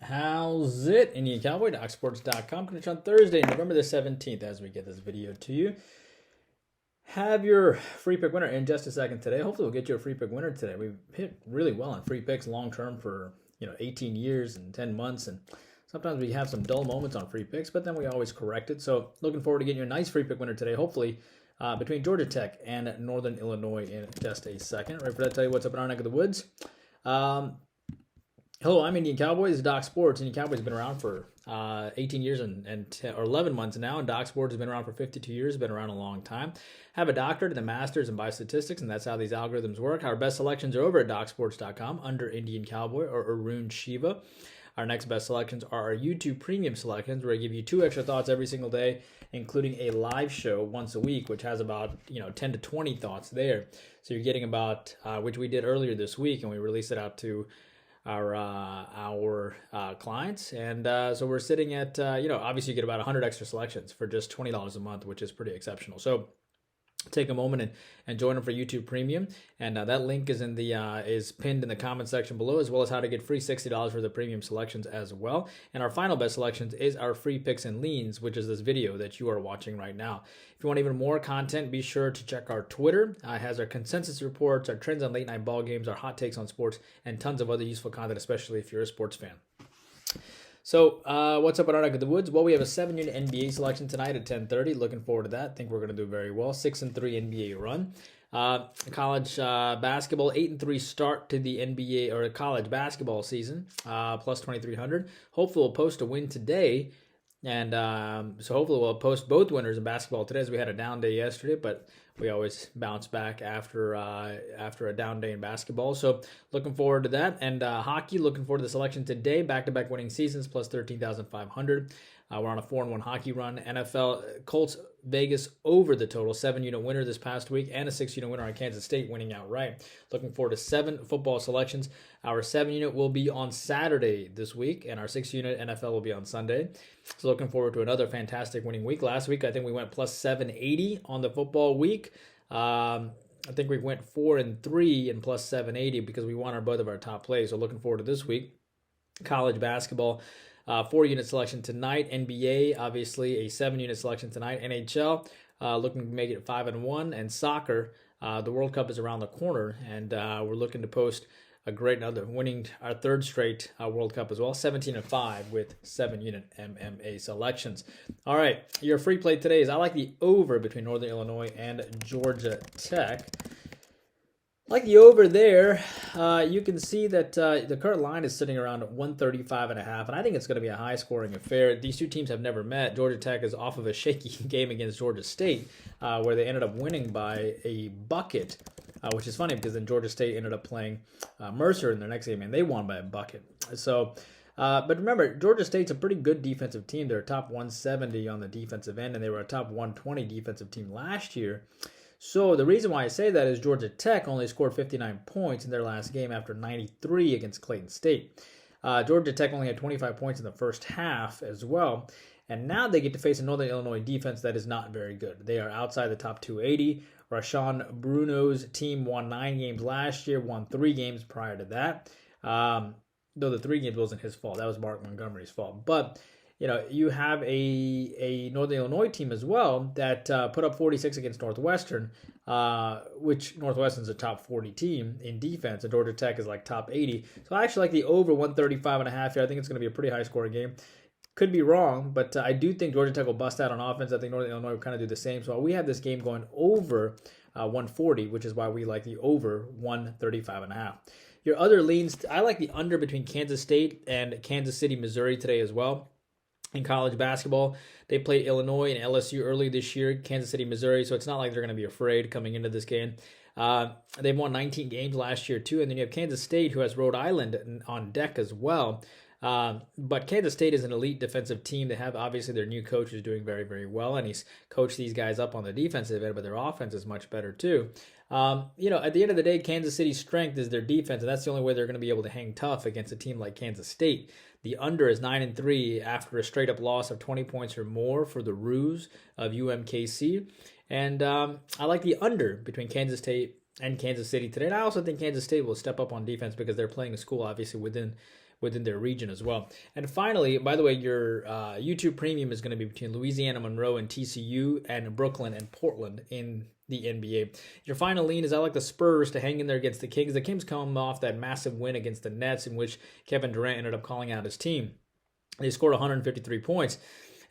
How's it? Indian Cowboy, DocSports.com. Coming on Thursday, November the 17th, as we get this video to you. Have your free pick winner in just a second today. Hopefully we'll get you a free pick winner today. We've hit really well on free picks long term for 18 years and 10 months, and sometimes we have some dull moments on free picks, but then we always correct it. So looking forward to getting you a nice free pick winner today, hopefully between Georgia Tech and Northern Illinois in just a second. Right for that, I'll tell you what's up in our neck of the woods. Hello, I'm Indian Cowboy. This is Doc Sports. Indian Cowboy has been around for 18 years or 11 months now, and Doc Sports has been around for 52 years, been around a long time. Have a doctorate and a master's in biostatistics, and that's how these algorithms work. Our best selections are over at DocSports.com under Indian Cowboy or Arun Shiva. Our next best selections are our YouTube premium selections, where I give you 2 extra thoughts every single day, including a live show once a week, which has about 10 to 20 thoughts there. So you're getting about, which we did earlier this week, and we released it out to our clients, and so we're sitting at obviously you get about 100 extra selections for just $20 a month, which is pretty exceptional. So take a moment and join them for YouTube Premium, and that link is in the is pinned in the comment section below, as well as how to get free $60 for the premium selections as well. And our final best selections is our free picks and leans, which is this video that you are watching right now. If you want even more content, be sure to check our Twitter. It has our consensus reports, our trends on late night ball games, our hot takes on sports, and tons of other useful content, especially if you're a sports fan. So what's up at our neck of the woods? Well, we have a 7-unit NBA selection tonight at 10:30. Looking forward to that. Think we're going to do very well. 6-3 NBA run. College basketball, 8-3 start to the NBA or college basketball season, plus 2,300. Hopefully we'll post a win today. And so hopefully we'll post both winners in basketball today, as we had a down day yesterday, but we always bounce back after a down day in basketball. So looking forward to that. And hockey, looking forward to the selection today. Back-to-back winning seasons, plus 13,500. We're on a 4-1 hockey run. NFL Colts Vegas over the total, 7-unit winner this past week, and a 6-unit winner on Kansas State winning outright. Looking forward to 7 football selections. Our 7-unit will be on Saturday this week, and our 6-unit NFL will be on Sunday. So looking forward to another fantastic winning week. Last week, I think we went plus 780 on the football week. I think we went 4-3 and plus 780 because we won both of our top plays. So looking forward to this week. College basketball, 4-unit selection tonight. NBA, obviously a 7-unit selection tonight. NHL, looking to make it 5-1. And soccer, the World Cup is around the corner, and we're looking to post a great winning our 3rd straight World Cup as well, 17-5 with 7-unit MMA selections. All right, your free play today is I like the over between Northern Illinois and Georgia Tech. Like the over there, you can see that the current line is sitting around 135.5, and I think it's going to be a high-scoring affair. These two teams have never met. Georgia Tech is off of a shaky game against Georgia State, where they ended up winning by a bucket, which is funny because then Georgia State ended up playing Mercer in their next game, and they won by a bucket. So, but remember, Georgia State's a pretty good defensive team. They're a top 170 on the defensive end, and they were a top 120 defensive team last year. So the reason why I say that is Georgia Tech only scored 59 points in their last game after 93 against Clayton State. Georgia Tech only had 25 points in the first half as well. And now they get to face a Northern Illinois defense that is not very good. They are outside the top 280. Rashawn Bruno's team won 9 games last year, won 3 games prior to that. Though the 3 games wasn't his fault. That was Mark Montgomery's fault. But you have a Northern Illinois team as well that put up 46 against Northwestern, which Northwestern's a top 40 team in defense, and Georgia Tech is like top 80. So I actually like the over 135.5 here. I think it's going to be a pretty high-scoring game. Could be wrong, but I do think Georgia Tech will bust out on offense. I think Northern Illinois will kind of do the same. So we have this game going over 140, which is why we like the over 135.5. Your other leans, I like the under between Kansas State and Kansas City, Missouri today as well. In college basketball, they played Illinois and LSU early this year, Kansas City, Missouri, so it's not like they're going to be afraid coming into this game. They've won 19 games last year, too, and then you have Kansas State, who has Rhode Island on deck as well. But Kansas State is an elite defensive team. They have, obviously, their new coach is doing very, very well, and he's coached these guys up on the defensive end, but their offense is much better, too. At the end of the day, Kansas City's strength is their defense, and that's the only way they're going to be able to hang tough against a team like Kansas State. The under is 9-3 after a straight-up loss of 20 points or more for the Roos of UMKC. And I like the under between Kansas State and Kansas City today. And I also think Kansas State will step up on defense because they're playing a school, obviously, within within their region as well. And finally, by the way, your YouTube premium is going to be between Louisiana Monroe and TCU, and Brooklyn and Portland in the NBA. Your final lean is I like the Spurs to hang in there against the Kings. The Kings come off that massive win against the Nets, in which Kevin Durant ended up calling out his team. They scored 153 points.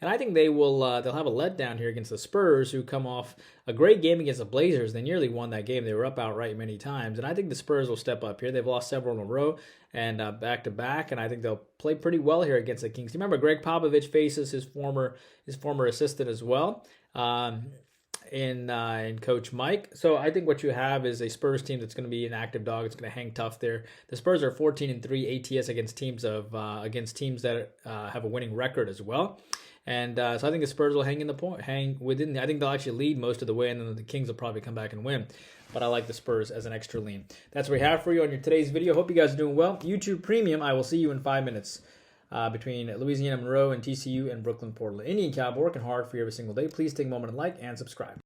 And I think they'll have a letdown here against the Spurs, who come off a great game against the Blazers. They nearly won that game. They were up outright many times. And I think the Spurs will step up here. They've lost several in a row and back-to-back, and I think they'll play pretty well here against the Kings. You remember Greg Popovich faces his former assistant as well, in Coach Mike. So I think what you have is a Spurs team that's going to be an active dog. It's going to hang tough there. The Spurs are 14-3 ATS against teams that have a winning record as well. And so I think the Spurs will hang within. I think they'll actually lead most of the way, and then the Kings will probably come back and win. But I like the Spurs as an extra lean. That's what we have for you on your today's video. Hope you guys are doing well. YouTube Premium, I will see you in 5 minutes between Louisiana Monroe and TCU and Brooklyn Portland. Indian Cowboy working hard for you every single day. Please take a moment and like and subscribe.